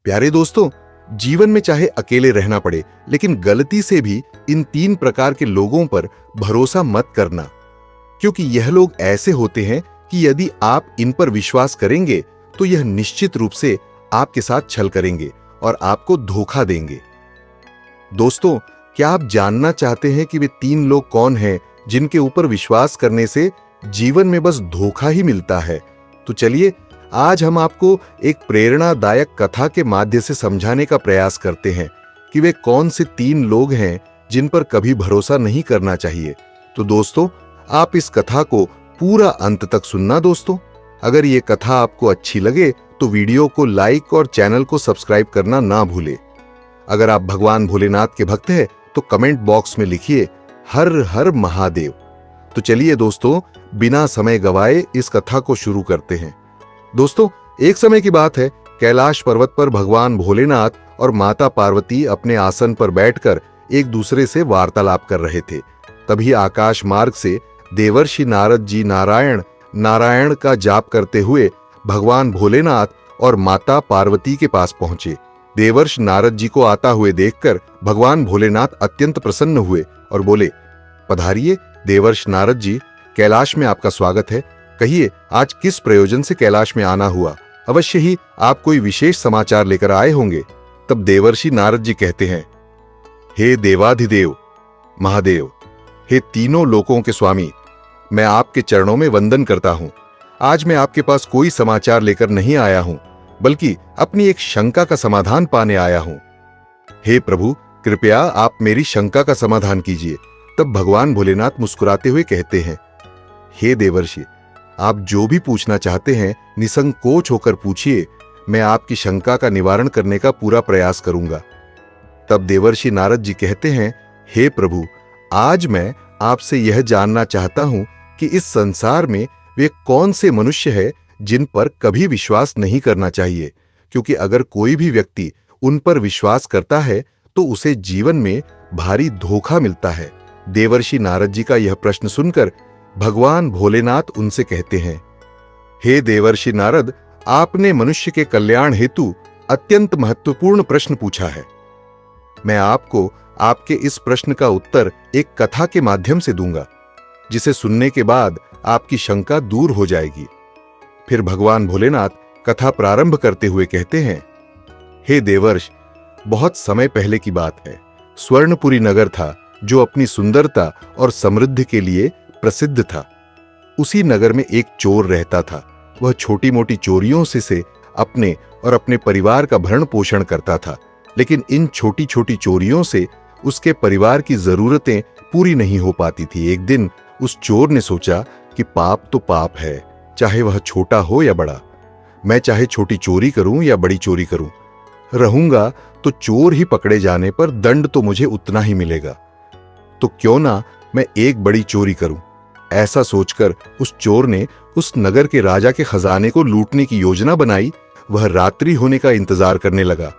प्यारे दोस्तों, जीवन में चाहे अकेले रहना पड़े, लेकिन गलती से भी इन 3 प्रकार के लोगों पर भरोसा मत करना, क्योंकि यह लोग ऐसे होते हैं कि यदि आप इन पर विश्वास करेंगे तो यह निश्चित रूप से आपके साथ छल करेंगे और आपको धोखा देंगे। दोस्तों, क्या आप जानना चाहते हैं कि वे 3 लोग कौन हैं जिनके ऊपर विश्वास करने से जीवन में बस धोखा ही मिलता है? तो चलिए आज हम आपको एक प्रेरणादायक कथा के माध्यम से समझाने का प्रयास करते हैं कि वे कौन से 3 लोग हैं जिन पर कभी भरोसा नहीं करना चाहिए। तो दोस्तों, आप इस कथा को पूरा अंत तक सुनना। दोस्तों, अगर ये कथा आपको अच्छी लगे तो वीडियो को लाइक और चैनल को सब्सक्राइब करना ना भूले। अगर आप भगवान भोलेनाथ के भक्त हैं तो कमेंट बॉक्स में लिखिए हर हर महादेव। तो चलिए दोस्तों, बिना समय गवाए इस कथा को शुरू करते हैं। दोस्तों, एक समय की बात है, कैलाश पर्वत पर भगवान भोलेनाथ और माता पार्वती अपने आसन पर बैठकर एक दूसरे से वार्तालाप कर रहे थे। तभी आकाश मार्ग से देवर्षि नारद जी नारायण का जाप करते हुए भगवान भोलेनाथ और माता पार्वती के पास पहुंचे। देवर्षि नारद जी को आता हुए देखकर भगवान भोलेनाथ अत्यंत प्रसन्न हुए और बोले, पधारिए देवर्षि नारद जी, कैलाश में आपका स्वागत है। कहिए, आज किस प्रयोजन से कैलाश में आना हुआ? अवश्य ही आप कोई विशेष समाचार लेकर आए होंगे। तब देवर्षि नारद जी कहते हैं, हे देवाधिदेव महादेव, हे तीनों लोकों के स्वामी, मैं आपके चरणों में वंदन करता हूं। आज मैं आपके पास कोई समाचार लेकर नहीं आया हूं, बल्कि अपनी एक शंका का समाधान पाने आया हूं। हे प्रभु, कृपया आप मेरी शंका का समाधान कीजिए। तब भगवान भोलेनाथ मुस्कुराते हुए कहते हैं, हे देवर्षि, आप जो भी पूछना चाहते हैं निसंकोच होकर पूछिए, मैं आपकी शंका का निवारण करने का पूरा प्रयास करूंगा। तब देवर्षि नारद जी कहते हैं, हे प्रभु, आज मैं आपसे यह जानना चाहता हूं कि इस संसार में वे कौन से मनुष्य हैं जिन पर कभी विश्वास नहीं करना चाहिए, क्योंकि अगर कोई भी व्यक्ति उन पर विश्वास करता है तो उसे जीवन में भारी धोखा मिलता है। देवर्षि नारद जी का यह प्रश्न सुनकर भगवान भोलेनाथ उनसे कहते हैं, हे देवर्षि नारद, आपने मनुष्य के कल्याण हेतु अत्यंत महत्वपूर्ण प्रश्न पूछा है। मैं आपको आपके इस प्रश्न का उत्तर एक कथा के माध्यम से दूंगा, जिसे सुनने के बाद आपकी शंका दूर हो जाएगी। फिर भगवान भोलेनाथ कथा प्रारंभ करते हुए कहते हैं, हे देवर्ष, बहुत समय पहले की बात है। स्वर्णपुरी नगर था जो अपनी सुंदरता और समृद्धि के लिए प्रसिद्ध था। उसी नगर में एक चोर रहता था। वह छोटी मोटी चोरियों से अपने और अपने परिवार का भरण पोषण करता था, लेकिन इन छोटी छोटी चोरियों से उसके परिवार की जरूरतें पूरी नहीं हो पाती थी। एक दिन उस चोर ने सोचा कि पाप तो पाप है, चाहे वह छोटा हो या बड़ा। मैं चाहे छोटी चोरी करूं या बड़ी चोरी करूं, रहूंगा तो चोर ही पकड़े जाने पर दंड तो मुझे उतना ही मिलेगा। तो क्यों ना मैं एक बड़ी चोरी करूं। ऐसा सोचकर उस चोर ने उस नगर के राजा के खजाने को लूटने की योजना बनाई। वह रात्रि होने का इंतजार करने लगा।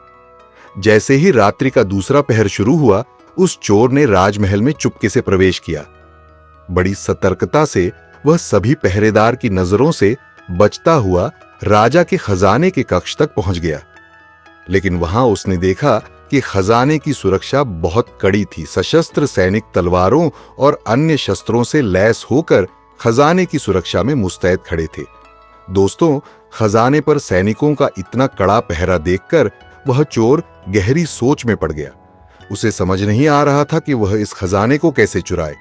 जैसे ही रात्रि का दूसरा पहर शुरू हुआ, उस चोर ने राजमहल में चुपके से प्रवेश किया। बड़ी सतर्कता से वह सभी पहरेदार की नजरों से बचता हुआ राजा के खजाने के कक्ष तक पहुंच गया। लेकिन वहां उसने देखा कि खजाने की सुरक्षा बहुत कड़ी थी। सशस्त्र सैनिक तलवारों और अन्य शस्त्रों से लैस होकर खजाने की सुरक्षा में मुस्तैद खड़े थे। दोस्तों, खजाने पर सैनिकों का इतना कड़ा पहरा देखकर वह चोर गहरी सोच में पड़ गया। उसे समझ नहीं आ रहा था कि वह इस खजाने को कैसे चुराए।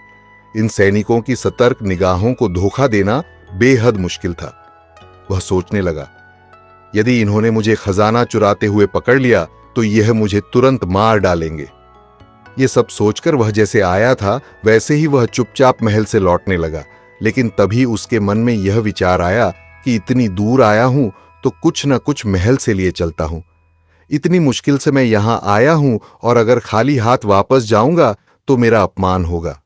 इन सैनिकों की सतर्क निगाहों को धोखा देना बेहद मुश्किल था। वह सोचने लगा, यदि इन्होंने मुझे खजाना चुराते हुए पकड़ लिया तो यह मुझे तुरंत मार डालेंगे। ये सब सोचकर वह जैसे आया था वैसे ही वह चुपचाप महल से लौटने लगा। लेकिन तभी उसके मन में यह विचार आया कि इतनी दूर आया हूं तो कुछ न कुछ महल से लिए चलता हूं। इतनी मुश्किल से मैं यहां आया हूं और अगर खाली हाथ वापस जाऊंगा तो मेरा अपमान होगा।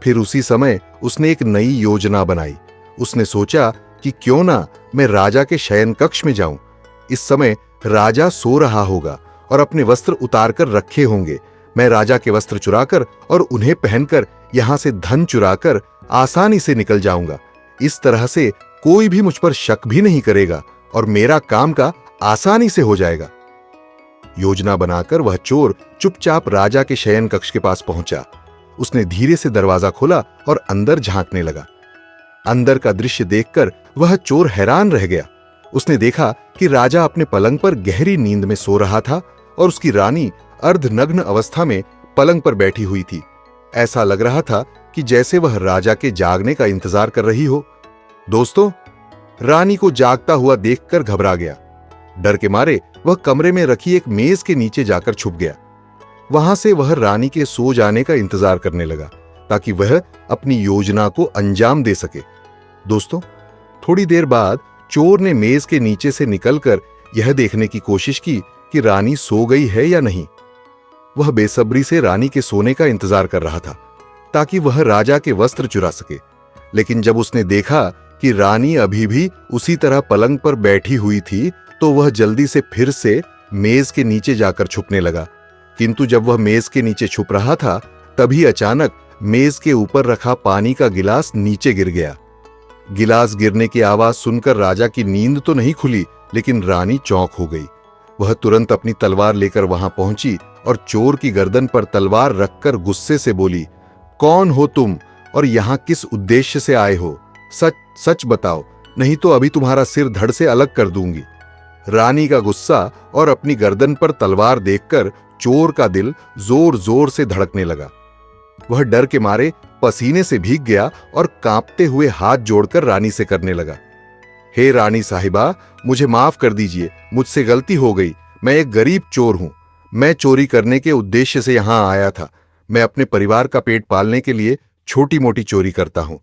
फिर उसी समय उसने एक नई योजना बनाई। उसने सोचा कि क्यों ना मैं राजा के शयन कक्ष में जाऊं। इस समय राजा सो रहा होगा और अपने वस्त्र उतारकर रखे होंगे। मैं राजा के वस्त्र चुराकर और उन्हें पहनकर यहां से धन चुराकर आसानी से निकल जाऊंगा। इस तरह से कोई भी मुझ पर शक भी नहीं करेगा और मेरा काम का आसानी से हो जाएगा। योजना बनाकर वह चोर चुपचाप राजा के शयन कक्ष के पास पहुंचा। उसने धीरे से दरवाजा खोला और अंदर झांकने लगा। अंदर का दृश्य देखकर वह चोर हैरान रह गया। उसने देखा कि राजा अपने पलंग पर गहरी नींद में सो रहा था और उसकी रानी अर्धनग्न अवस्था में पलंग पर बैठी हुई थी। ऐसा लग रहा था कि जैसे वह राजा के जागने का इंतजार कर रही हो। दोस्तों, रानी को जागता हुआ देखकर घबरा गया। डर के मारे वह कमरे में रखी एक मेज के नीचे जाकर छुप गया। वहां से वह रानी के सो जाने का इंतजार करने लगा ताकि वह अपनी योजना को अंजाम दे सके। दोस्तों, थोड़ी देर बाद चोर ने मेज के नीचे से निकलकर यह देखने की कोशिश की कि रानी सो गई है या नहीं। वह बेसब्री से रानी के सोने का इंतजार कर रहा था ताकि वह राजा के वस्त्र चुरा सके। लेकिन जब उसने देखा कि रानी अभी भी उसी तरह पलंग पर बैठी हुई थी तो वह जल्दी से फिर से मेज के नीचे जाकर छुपने लगा। किंतु जब वह मेज के नीचे छुप रहा था तभी अचानक मेज के ऊपर रखा पानी का गिलास नीचे गिर गया। गिलास गिरने की आवाज सुनकर राजा की नींद तो नहीं खुली, लेकिन रानी चौंक हो गई। वह तुरंत अपनी तलवार लेकर वहां पहुंची और चोर की गर्दन पर तलवार रखकर गुस्से से बोली, कौन हो तुम और यहां किस उद्देश्य से आए हो? सच सच बताओ, नहीं तो अभी तुम्हारा सिर धड़ से अलग कर दूंगी। रानी का गुस्सा और अपनी गर्दन पर तलवार देखकर चोर का दिल जोर जोर से धड़कने लगा। वह डर के मारे पसीने से भीग गया और कांपते हुए हाथ जोड़कर रानी से करने लगा, हे रानी साहिबा, मुझे माफ कर दीजिए, मुझसे गलती हो गई। मैं एक गरीब चोर हूं। मैं चोरी करने के उद्देश्य से यहां आया था। मैं अपने परिवार का पेट पालने के लिए छोटी मोटी चोरी करता हूं।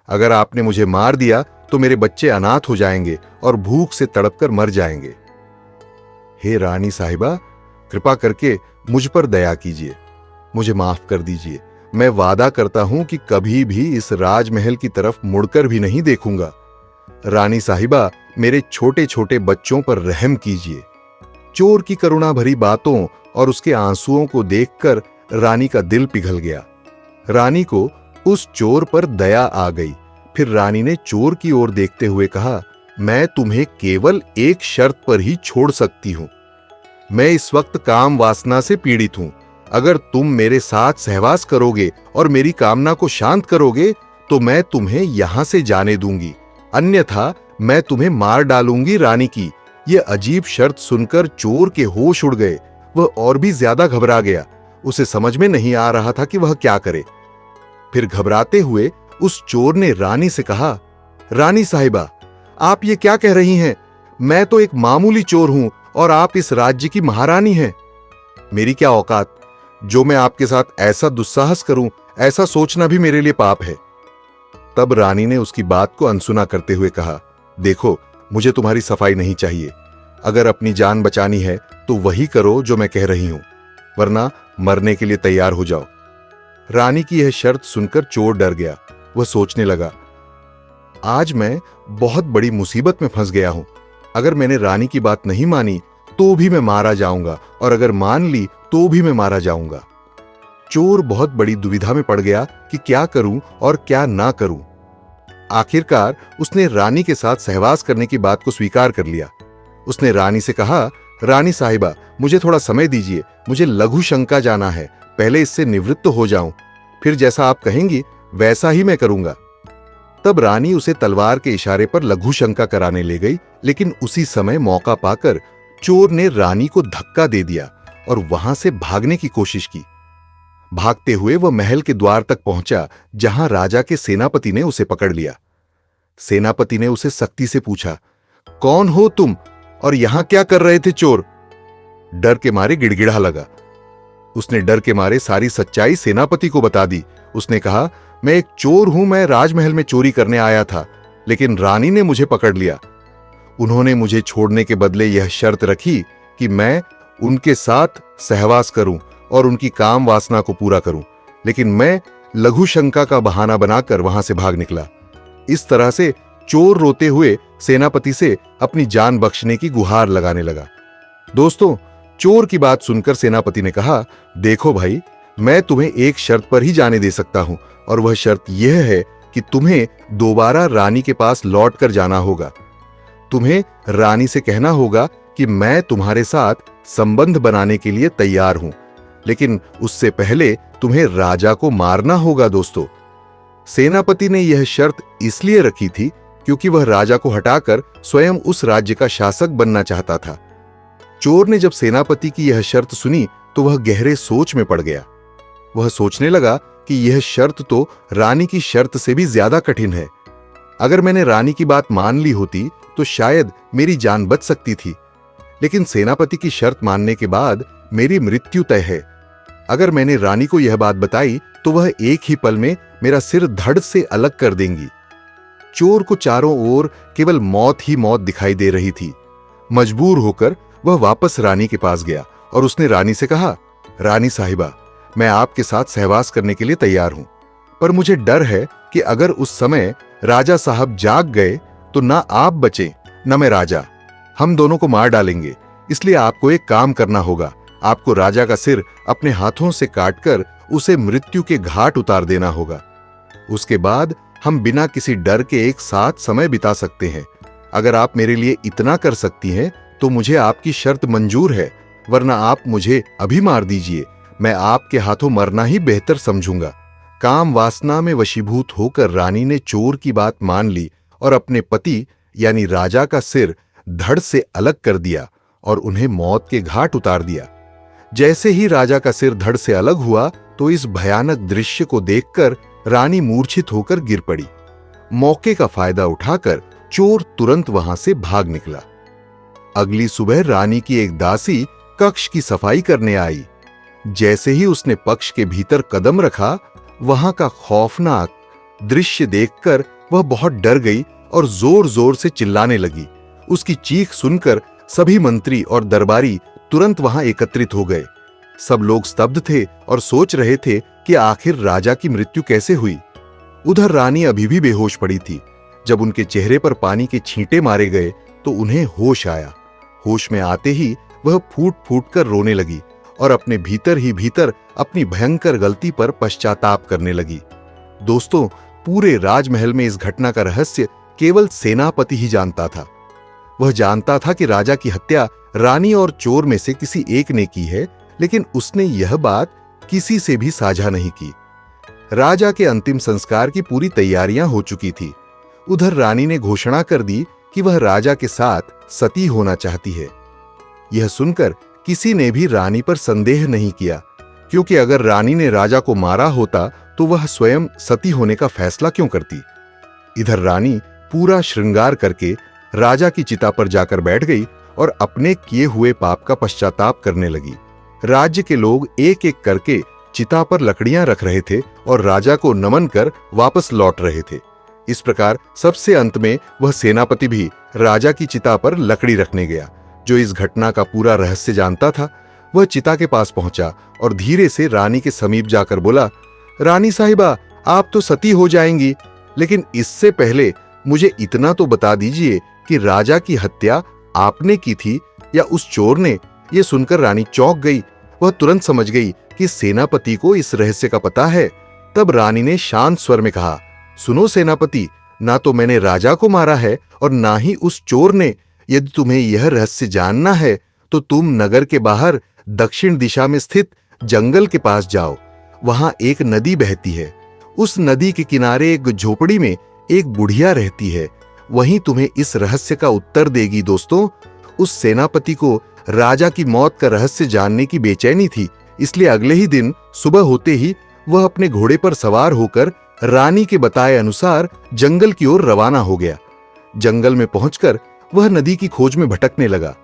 अगर आपने मुझे मार दिया तो मेरे बच्चे अनाथ हो जाएंगे और भूख से तड़पकर मर जाएंगे। हे रानी साहिबा, कृपा करके मुझ पर दया कीजिए, मुझे माफ कर दीजिए। मैं वादा करता हूं कि कभी भी इस राजमहल की तरफ मुड़कर भी नहीं देखूंगा। रानी साहिबा, मेरे छोटे छोटे बच्चों पर रहम कीजिए। चोर की करुणा भरी बातों और उसके आंसुओं को देखकर रानी का दिल पिघल गया। रानी को उस चोर पर दया आ गई। फिर रानी ने चोर की ओर देखते हुए कहा, मैं तुम्हें केवल एक शर्त पर ही छोड़ सकती हूं। मैं इस वक्त काम वासना से पीड़ित हूं। अगर तुम मेरे साथ सहवास करोगे और मेरी कामना को शांत करोगे तो मैं तुम्हें यहां से जाने दूंगी, अन्यथा मैं तुम्हें मार डालूंगी। रानी की यह अजीब शर्त सुनकर चोर के होश उड़ गए। वह और भी ज्यादा घबरा गया। उसे समझ में नहीं आ रहा था कि वह क्या करे। फिर घबराते हुए उस चोर ने रानी से कहा, रानी साहिबा, आप ये क्या कह रही हैं? मैं तो एक मामूली चोर हूं और आप इस राज्य की महारानी हैं। मेरी क्या औकात जो मैं आपके साथ ऐसा दुस्साहस करूं? ऐसा सोचना भी मेरे लिए पाप है। तब रानी ने उसकी बात को अनसुना करते हुए कहा, देखो, मुझे तुम्हारी सफाई नहीं चाहिए। अगर अपनी जान बचानी है तो वही करो जो मैं कह रही हूं, वरना मरने के लिए तैयार हो जाओ। रानी की यह शर्त सुनकर चोर डर गया। वह सोचने लगा, आज मैं बहुत बड़ी मुसीबत में फंस गया हूं। अगर मैंने रानी की बात नहीं मानी तो भी मैं मारा जाऊंगा और अगर मान ली तो भी मैं मारा जाऊंगा। चोर बहुत बड़ी दुविधा में पड़ गया कि क्या करूं और क्या ना करूं। आखिरकार उसने रानी के साथ सहवास करने की बात को स्वीकार कर लिया। उसने रानी से कहा, रानी साहिबा, मुझे थोड़ा समय दीजिए, मुझे लघु शंका जाना है। पहले इससे निवृत्त हो जाऊं, फिर जैसा आप कहेंगी वैसा ही मैं करूंगा। तब रानी उसे तलवार के इशारे पर लघु शंका कराने ले गई, लेकिन उसी समय मौका पाकर चोर ने रानी को धक्का दे दिया और वहां से भागने की कोशिश की। भागते हुए वह महल के द्वार तक पहुंचा जहां राजा के सेनापति ने उसे पकड़ लिया। सेनापति ने उसे सख्ती से पूछा, कौन हो तुम और यहां क्या कर रहे थे चोर? डर के मारे गिड़गिड़ा लगा। उसने डर के मारे सारी सच्चाई सेनापति को बता दी। उसने कहा, मैं एक चोर हूं, मैं राजमहल में चोरी करने आया था, लेकिन रानी ने मुझे पकड़ लिया। उन्होंने मुझे छोड़ने के बदले यह शर्त रखी कि मैं उनके साथ सहवास करूं और उनकी काम वासना को पूरा करूं, लेकिन मैं लघु शंका का बहाना बनाकर वहां से भाग निकला। इस तरह से चोर रोते हुए सेनापति से अपनी जान बख्शने की गुहार लगाने लगा। दोस्तों, चोर की बात सुनकर सेनापति ने कहा, देखो भाई, मैं तुम्हें एक शर्त पर ही जाने दे सकता हूं और वह शर्त यह है कि तुम्हें दोबारा रानी के पास लौट कर जाना होगा। तुम्हें रानी से कहना होगा कि मैं तुम्हारे साथ संबंध बनाने के लिए तैयार हूं, लेकिन उससे पहले तुम्हें राजा को मारना होगा। दोस्तों, सेनापति ने यह शर्त इसलिए रखी थी क्योंकि वह राजा को हटाकर स्वयं उस राज्य का शासक बनना चाहता था। चोर ने जब सेनापति की यह शर्त सुनी तो वह गहरे सोच में पड़ गया। वह सोचने लगा कि यह शर्त तो रानी की शर्त से भी ज्यादा कठिन है। अगर मैंने रानी की बात मान ली होती तो शायद मेरी जान बच सकती थी, लेकिन सेनापति की शर्त मानने के बाद मेरी मृत्यु तय है। अगर मैंने रानी को यह बात बताई तो वह एक ही पल में मेरा सिर धड़ से अलग कर देंगी। चोर को चारों ओर केवल मौत ही मौत दिखाई दे रही थी। मजबूर होकर वह वापस रानी के पास गया और उसने रानी से कहा, रानी साहिबा, मैं आपके साथ सहवास करने के लिए तैयार हूं, पर मुझे डर है कि अगर उस समय राजा साहब जाग गए तो ना आप बचे न मैं राजा। हम दोनों को मार डालेंगे। इसलिए आपको एक काम करना होगा। आपको राजा का सिर अपने हाथों से काटकर उसे मृत्यु के घाट उतार देना होगा। उसके बाद हम बिना किसी डर के एक साथ समय बिता सकते हैं। अगर आप मेरे लिए इतना कर सकती हैं तो मुझे आपकी शर्त मंजूर है, वरना आप मुझे अभी मार दीजिए। मैं आपके हाथों मरना ही बेहतर समझूंगा। काम वासना में वशीभूत होकर रानी ने चोर की बात मान ली और अपने पति यानी राजा का सिर धड़ से अलग कर दिया और उन्हें मौत के घाट उतार दिया। जैसे ही राजा का सिर धड़ से अलग हुआ तो इस भयानक दृश्य को देखकर रानी मूर्छित होकर गिर पड़ी। मौके का फायदा उठाकर चोर तुरंत वहां से भाग निकला। अगली सुबह रानी की एक दासी कक्ष की सफाई करने आई। जैसे ही उसने कक्ष के भीतर कदम रखा, वहां का खौफनाक दृश्य देखकर वह बहुत डर गई और जोर जोर से चिल्लाने लगी। उसकी चीख सुनकर सभी मंत्री और दरबारी तुरंत वहां एकत्रित हो गए। सब लोग स्तब्ध थे और सोच रहे थे कि आखिर राजा की मृत्यु कैसे हुई। उधर रानी अभी भी बेहोश पड़ी थी। जब उनके चेहरे पर पानी के छींटे मारे गए तो उन्हें होश आया। होश में आते ही वह फूट फूट कर रोने लगी और अपने भीतर ही भीतर अपनी भयंकर गलती पर पश्चाताप करने लगी। दोस्तों, पूरे राजमहल में इस घटना का रहस्य केवल सेनापति ही जानता था। वह जानता था कि राजा की हत्या रानी और चोर में से किसी एक ने की है, लेकिन उसने यह बात किसी से भी साझा नहीं की। राजा के अंतिम संस्कार की पूरी तैयारियां हो चुकी थी। उधर रानी ने घोषणा कर दी कि वह राजा के साथ सती होना चाहती है। यह सुनकर किसी ने भी रानी पर संदेह नहीं किया, क्योंकि अगर रानी ने राजा को मारा होता तो वह स्वयं सती होने का फैसला क्यों करती। इधर रानी पूरा श्रृंगार करके राजा की चिता पर जाकर बैठ गई और अपने किए हुए पाप का पश्चाताप करने लगी। राज्य के लोग एक एक करके चिता पर लकड़ियां रख रहे थे और राजा को नमन कर वापस लौट रहे थे। इस प्रकार सबसे अंत में वह सेनापति भी राजा की चिता पर लकड़ी रखने गया। जो इस घटना का पूरा रहस्य जानता था, वह चिता के पास पहुंचा और धीरे से रानी के समीप जाकर बोला, रानी साहिबा, आप तो सती हो जाएंगी, लेकिन इससे पहले मुझे इतना तो बता दीजिए कि राजा की हत्या आपने की थी या उस चोर ने। यह सुनकर रानी चौंक गई। वह तुरंत समझ गई कि सेनापति को इस रहस्य का पता है। तब रानी ने शांत स्वर में कहा, सुनो सेनापति, ना तो मैंने राजा को मारा है और ना ही उस चोर ने। यदि तुम्हें यह रहस्य जानना है तो तुम नगर के बाहर दक्षिण दिशा में स्थित जंगल के पास जाओ। वहां एक नदी बहती है। उस नदी के किनारे एक झोपड़ी में एक बुढ़िया रहती है। वहीं तुम्हें इस रहस्य का उत्तर देगी। दोस्तों, उस सेनापति को राजा की मौत का रहस्य जानने की बेचैनी थी, इसलिए अगले ही दिन सुबह होते ही वह अपने घोड़े पर सवार होकर रानी के बताए अनुसार जंगल की ओर रवाना हो गया। जंगल में पहुंचकर वह नदी की खोज में भटकने लगा।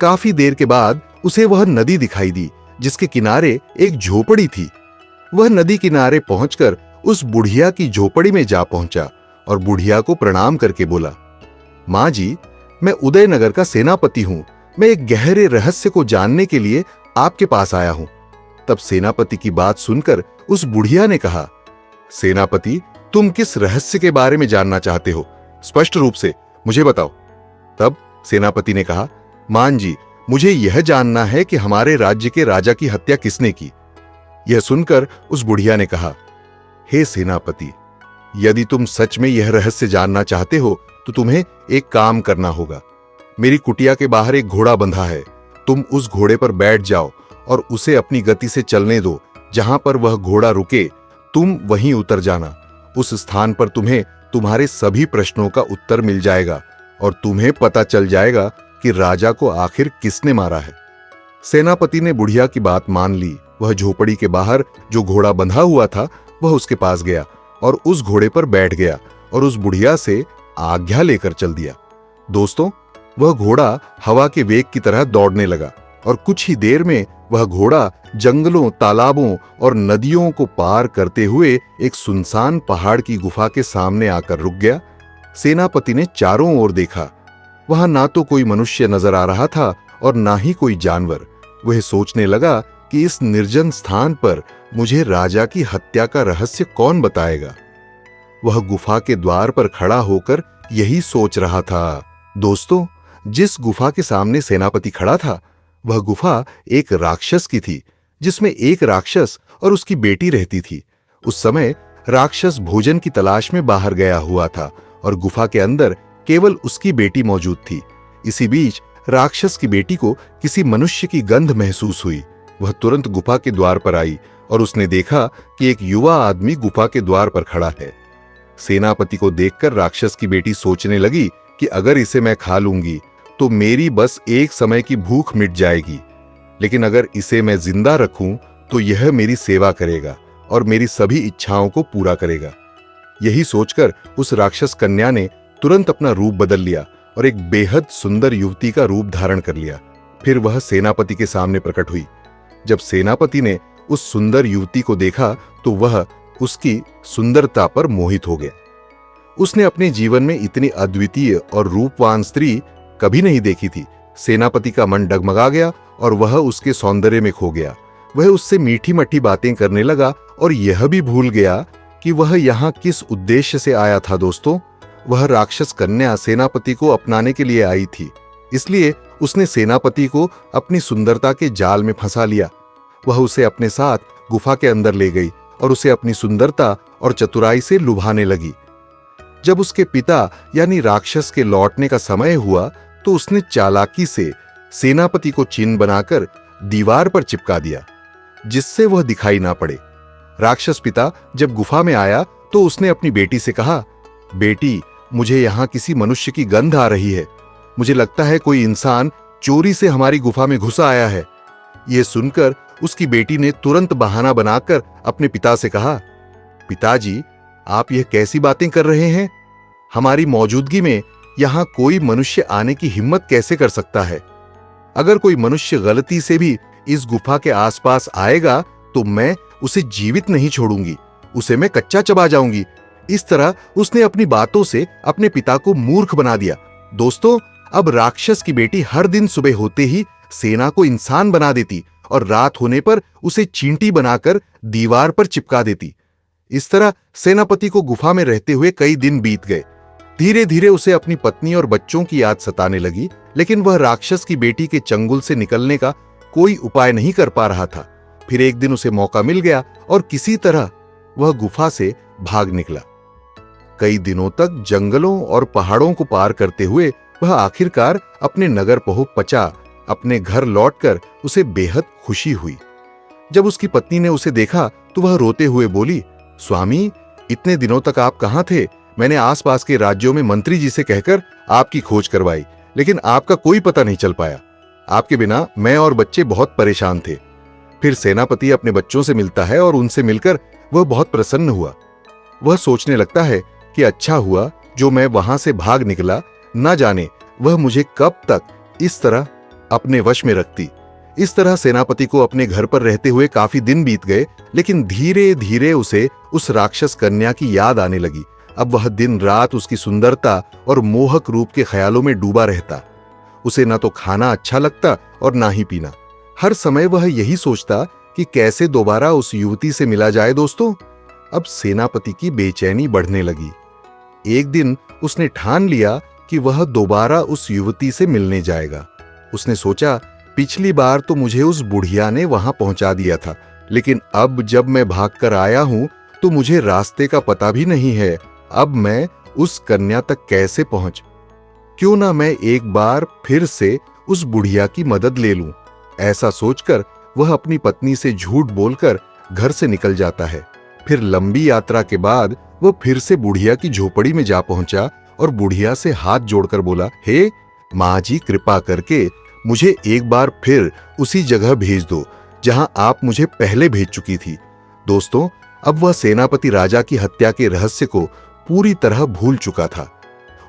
काफी देर के बाद उसे वह नदी दिखाई दी जिसके किनारे एक झोपड़ी थी। वह नदी किनारे पहुंचकर उस बुढ़िया की झोपड़ी में जा पहुंचा और बुढ़िया को प्रणाम करके बोला, मां जी, मैं उदयनगर का सेनापति हूं। मैं एक गहरे रहस्य को जानने के लिए आपके पास आया हूं। तब सेनापति की बात सुनकर उस बुढ़िया ने कहा, सेनापति, तुम किस रहस्य के बारे में जानना चाहते हो? स्पष्ट रूप से मुझे बताओ। तब सेनापति ने कहा, मान जी, मुझे यह जानना है कि हमारे राज्य के राजा की हत्या किसने की। यह सुनकर उस बुढ़िया ने कहा, हे सेनापति, यदि तुम सच में यह रहस्य जानना चाहते हो तो तुम्हें एक काम करना होगा। मेरी कुटिया के बाहर एक घोड़ा बंधा है। तुम उस घोड़े पर बैठ जाओ और उसे अपनी गति से चलने दो। जहां पर वह घोड़ा रुके तुम वहीं उतर जाना। उस स्थान पर तुम्हें तुम्हारे सभी प्रश्नों का उत्तर मिल जाएगा और तुम्हें पता चल जाएगा कि राजा को आखिर किसने मारा है। सेनापति ने बुढ़िया की बात मान ली। वह झोपड़ी के बाहर जो घोड़ा बंधा हुआ था वह उसके पास गया और उस घोड़े पर बैठ गया और उस बुढ़िया से आज्ञा लेकर चल दिया। दोस्तों, वह घोड़ा हवा के वेग की तरह दौड़ने लगा और कुछ ही देर में वह घोड़ा जंगलों, तालाबों और नदियों को पार करते हुए एक सुनसान पहाड़ की गुफा के सामने आकर रुक गया। सेनापति ने चारों ओर देखा। वहां ना तो कोई मनुष्य नजर आ रहा था और ना ही कोई जानवर। वह सोचने लगा कि इस निर्जन स्थान पर मुझे राजा की हत्या का रहस्य कौन बताएगा। वह गुफा के द्वार पर खड़ा होकर यही सोच रहा था। दोस्तों, जिस गुफा के सामने सेनापति खड़ा था वह गुफा एक राक्षस की थी, जिसमें एक राक्षस और उसकी बेटी रहती थी। उस समय राक्षस भोजन की तलाश में बाहर गया हुआ था और गुफा के अंदर केवल उसकी बेटी मौजूद थी। इसी बीच राक्षस की बेटी को किसी मनुष्य की गंध महसूस हुई। वह तुरंत गुफा के द्वार पर आई और उसने देखा कि एक युवा आदमी गुफा के द्वार पर खड़ा है। सेनापति को देखकर राक्षस की बेटी सोचने लगी कि अगर इसे मैं खा लूंगी तो मेरी बस एक समय की भूख मिट जाएगी, लेकिन अगर इसे मैं जिंदा रखूं तो यह मेरी सेवा करेगा और मेरी सभी इच्छाओं को पूरा करेगा। यही सोचकर उस राक्षस कन्या ने तुरंत अपना रूप बदल लिया और एक बेहद सुंदर युवती का रूप धारण कर लिया। फिर वह सेनापति के सामने प्रकट हुई। जब सेनापति ने उस सुंदर युवती को देखा तो वह उसकी सुंदरता पर मोहित हो गया। उसने अपने जीवन में इतनी अद्वितीय और रूपवान स्त्री कभी नहीं देखी थी। सेनापति का मन डगमगा गया और वह उसके सौंदर्य में खो गया। वह उससे मीठी मट्ठी बातें करने लगा और यह भी भूल गया कि वह यहाँ किस उद्देश्य से आया था। दोस्तों, वह राक्षस कन्या सेनापति को अपनाने के लिए आई थी, इसलिए उसने सेनापति को अपनी सुंदरता के जाल में फंसा लिया। वह उसे अपने साथ गुफा के अंदर ले गई और उसे अपनी सुंदरता और चतुराई से लुभाने लगी। जब उसके पिता यानी राक्षस के लौटने का समय हुआ तो उसने चालाकी से सेनापति को चिन्ह बनाकर दीवार पर चिपका दिया, जिससे वह दिखाई ना पड़े। राक्षस पिता जब गुफा में आया तो उसने अपनी बेटी से कहा, बेटी, मुझे यहां किसी मनुष्य की गंध आ रही है। मुझे लगता है कोई इंसान चोरी से हमारी गुफा में घुस आया है। यह सुनकर उसकी बेटी ने तुरंत बहाना बनाकर अपने पिता से कहा, पिताजी, आप यह कैसी बातें कर रहे हैं? हमारी मौजूदगी में यहां कोई मनुष्य आने की हिम्मत कैसे कर सकता है? अगर कोई मनुष्य गलती से भी इस गुफा के आसपास आएगा तो मैं उसे जीवित नहीं छोड़ूंगी, उसे मैं कच्चा चबा जाऊंगी। इस तरह उसने अपनी बातों से अपने पिता को मूर्ख बना दिया। दोस्तों, अब राक्षस की बेटी हर दिन सुबह होते ही सेना को इंसान बना देती और रात होने पर उसे चींटी बनाकर दीवार पर चिपका देती। इस तरह सेनापति को गुफा में रहते हुए कई दिन बीत गए। धीरे धीरे उसे अपनी पत्नी और बच्चों की याद सताने लगी, लेकिन वह राक्षस की बेटी के चंगुल से निकलने का कोई उपाय नहीं कर पा रहा था। फिर एक दिन उसे मौका मिल गया और किसी तरह वह गुफा से भाग निकला। कई दिनों तक जंगलों और पहाड़ों को पार करते हुए वह आखिरकार अपने नगर पहुंच पचा। अपने घर लौटकर उसे बेहद खुशी हुई। जब उसकी पत्नी ने उसे देखा तो वह रोते हुए बोली, स्वामी, इतने दिनों तक आप कहां थे? मैंने आसपास के राज्यों में मंत्री जी से कहकर आपकी खोज करवाई, लेकिन आपका कोई पता नहीं चल पाया। आपके बिना मैं और बच्चे बहुत परेशान थे। फिर सेनापति अपने बच्चों से मिलता है और उनसे मिलकर वह बहुत प्रसन्न हुआ। वह सोचने लगता है कि अच्छा हुआ जो मैं वहां से भाग निकला, न जाने वह मुझे कब तक इस तरह अपने वश में रखती। इस तरह सेनापति को अपने घर पर रहते हुए काफी दिन बीत गए, लेकिन धीरे धीरे उसे उस राक्षस कन्या की याद आने लगी। अब वह दिन रात उसकी सुंदरता और मोहक रूप के ख्यालों में डूबा रहता। उसे न तो खाना अच्छा लगता और ना ही पीना। हर समय वह यही सोचता कि कैसे दोबारा उस युवती से मिला जाए। दोस्तों, अब सेनापति की बेचैनी बढ़ने लगी। एक दिन उसने ठान लिया कि वह दोबारा उस युवती से मिलने जाएगा। उसने सोचा, पिछली बार तो मुझे उस बुढ़िया ने वहां पहुंचा दिया था, लेकिन अब जब मैं भागकर आया हूं तो मुझे रास्ते का पता भी नहीं है। अब मैं उस कन्या तक कैसे पहुंच? क्यों ना मैं एक बार फिर से उस बुढ़िया की मदद ले लूं। ऐसा सोचकर वह अपनी पत्नी से झूठ बोलकर घर से निकल जाता है। फिर लंबी यात्रा के बाद वह फिर से बुढ़िया की झोपड़ी में जा पहुंचा और बुढ़िया से हाथ जोड़कर बोला, हे माँ जी, कृपा करके मुझे एक बार फिर उसी जगह भेज दो जहां आप मुझे पहले भेज चुकी थी। दोस्तों, अब वह सेनापति राजा की हत्या के रहस्य को पूरी तरह भूल चुका था।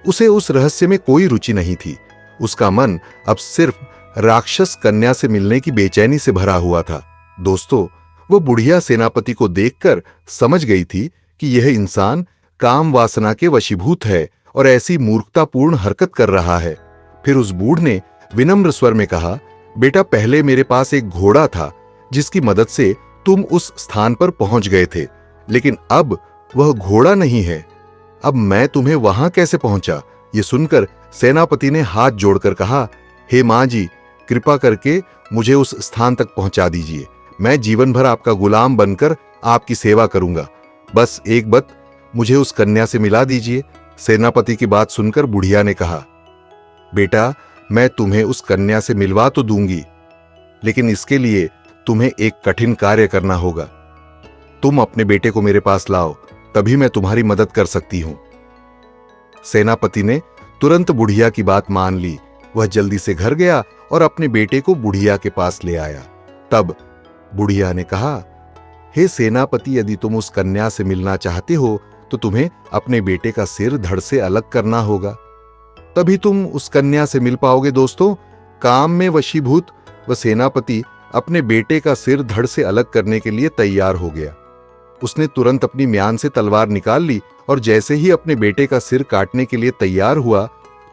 उसे उस रहस्य में कोई रुचि नहीं थी। उसका मन अब सिर्फ राक्षस कन्या से मिलने की बेचैनी से भरा हुआ था। दोस्तों, वह बुढ़िया सेनापति को देखकर समझ गई थी कि यह इंसान काम वासना के वशीभूत है और ऐसी मूर्खतापूर्ण हरकत कर रहा है। फिर उस बूढ़ ने विनम्र स्वर में कहा, बेटा, पहले मेरे पास एक घोड़ा था जिसकी मदद से तुम उस स्थान पर पहुंच गए थे, लेकिन अब वह घोड़ा नहीं है। अब मैं तुम्हें वहां कैसे पहुंचा? ये सुनकर सेनापति ने हाथ जोड़कर कहा, हे मां जी, कृपा करके मुझे उस स्थान तक पहुंचा दीजिए। मैं जीवन भर आपका गुलाम बनकर आपकी सेवा करूंगा। बस एक बात, मुझे उस कन्या से मिला दीजिए। सेनापति की बात सुनकर बुढ़िया ने कहा, बेटा, मैं तुम्हें उस कन्या से मिलवा तो दूंगी, लेकिन इसके लिए तुम्हें एक कठिन कार्य करना होगा। तुम अपने बेटे को मेरे पास लाओ, तभी मैं तुम्हारी मदद कर सकती हूं। सेनापति ने तुरंत बुढ़िया की बात मान ली। वह जल्दी से घर गया और अपने बेटे को बुढ़िया के पास ले आया। तब बुढ़िया ने कहा, हे सेनापति, यदि तुम उस कन्या से मिलना चाहते हो तो तुम्हें अपने बेटे का सिर धड़ से अलग करना होगा, तभी तुम उस कन्या से मिल पाओगे। दोस्तों, काम में वशीभूत वह सेनापति अपने बेटे का सिर धड़ से अलग करने के लिए तैयार हो गया। उसने तुरंत अपनी म्यान से तलवार निकाल ली और जैसे ही अपने बेटे का सिर काटने के लिए तैयार हुआ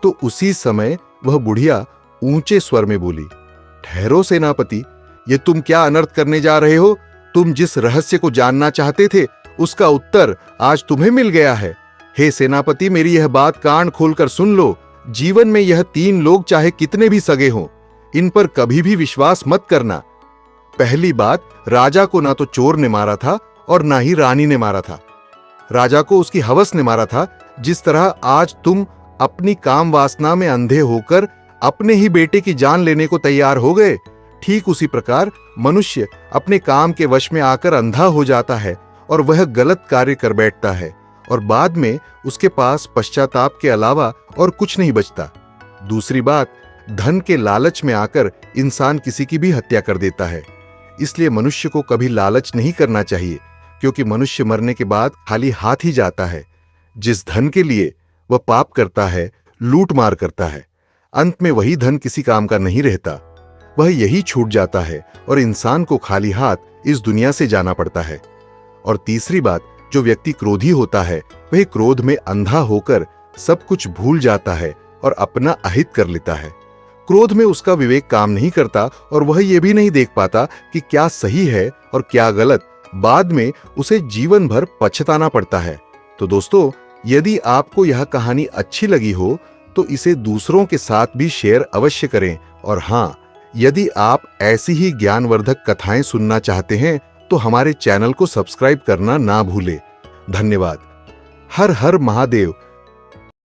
तो उसी समय वह बुढ़िया ऊंचे स्वर में बोली, ठहरो सेनापति, ये तुम क्या अनर्थ करने जा रहे हो? तुम जिस रहस्य को जानना चाहते थे उसका उत्तर आज तुम्हें मिल गया है। हे सेनापति, मेरी यह बात कान खोलकर सुन लो। जीवन में यह 3 लोग चाहे कितने भी सगे हों, इन पर कभी भी विश्वास मत करना। पहली बात, राजा को ना तो चोर ने मारा था और ना ही रानी ने मारा था। राजा को उसकी हवस ने मारा था। जिस तरह आज तुम अपनी काम वासना में अंधे होकर अपने ही बेटे की जान लेने को तैयार हो गए, ठीक उसी प्रकार मनुष्य अपने काम के वश में आकर अंधा हो जाता है और वह गलत कार्य कर बैठता है और बाद में उसके पास पश्चाताप के अलावा और कुछ नहीं बचता। दूसरी बात, धन के लालच में आकर इंसान किसी की भी हत्या कर देता है। इसलिए मनुष्य को कभी लालच नहीं करना चाहिए, क्योंकि मनुष्य मरने के बाद खाली हाथ ही जाता है। जिस धन के लिए वह पाप करता है, लूट मार करता है, अंत में वही धन किसी काम का नहीं रहता, वह यही छूट जाता है और इंसान को खाली हाथ इस दुनिया से जाना पड़ता है। और तीसरी बात, जो व्यक्ति क्रोधी होता है वह क्रोध में अंधा होकर सब कुछ भूल जाता है और अपना अहित कर लेता है। क्रोध में उसका विवेक काम नहीं करता और वह यह भी नहीं देख पाता कि क्या सही है और क्या गलत। बाद में उसे जीवन भर पछताना पड़ता है। तो दोस्तों, यदि आपको यह कहानी अच्छी लगी हो तो इसे दूसरों के साथ भी शेयर अवश्य करें। और हाँ, यदि आप ऐसी ही ज्ञानवर्धक कथाएं सुनना चाहते हैं तो हमारे चैनल को सब्सक्राइब करना ना भूलें। धन्यवाद। हर हर महादेव।